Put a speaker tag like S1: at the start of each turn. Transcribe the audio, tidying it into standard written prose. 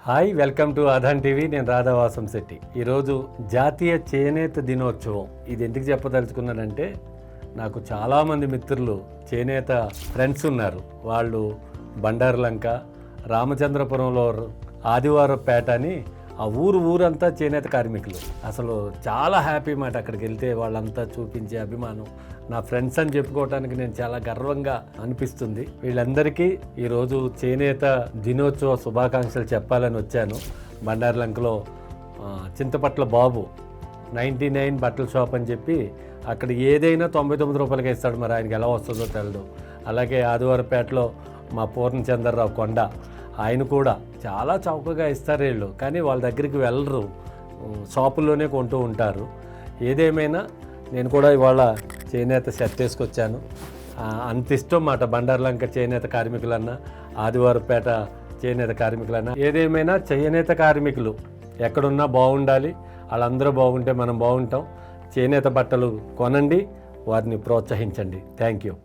S1: Hi, welcome to Aadhan TV. నేను రాధావాసం శెట్టి. ఈరోజు జాతీయ చేనేత దినోత్సవం. ఇది ఎందుకు చెప్పదలుచుకున్నానంటే, నాకు చాలామంది మిత్రులు చేనేత ఫ్రెండ్స్ ఉన్నారు. వాళ్ళు బండారులంక, రామచంద్రపురంలో ఆదివారపేట అని ఆ ఊరంతా చేనేత కార్మికులు. అసలు చాలా హ్యాపీ మాట. అక్కడికి వెళ్తే వాళ్ళంతా చూపించే అభిమానం, నా ఫ్రెండ్స్ అని చెప్పుకోవడానికి నేను చాలా గర్వంగా అనిపిస్తుంది. వీళ్ళందరికీ ఈరోజు చేనేత దినోత్సవ శుభాకాంక్షలు చెప్పాలని వచ్చాను. బండారులంకలో చింతపట్ల బాబు 99 బట్టల షాప్ అని చెప్పి అక్కడ ఏదైనా 99 రూపాయలకి ఇస్తాడు. మరి ఆయనకి ఎలా వస్తుందో తెలదు. అలాగే ఆదివారపేటలో మా పూర్ణచంద్రరావు కొండ, ఆయన కూడా చాలా చౌకగా ఇస్తారు వీళ్ళు. కానీ వాళ్ళ దగ్గరికి వెళ్ళరు, షాపుల్లోనే కొంటూ ఉంటారు. ఏదేమైనా నేను కూడా ఇవాళ చేనేత షర్ట్ వేసుకొచ్చాను. అంత ఇష్టం మాట బండారులంక చేనేత కార్మికులన్నా, ఆదివారపేట చేనేత కార్మికులన్నా. ఏదేమైనా చేనేత కార్మికులు ఎక్కడున్నా బాగుండాలి. వాళ్ళందరూ బాగుంటే మనం బాగుంటాం. చేనేత బట్టలు కొనండి, వారిని ప్రోత్సహించండి. Thank you.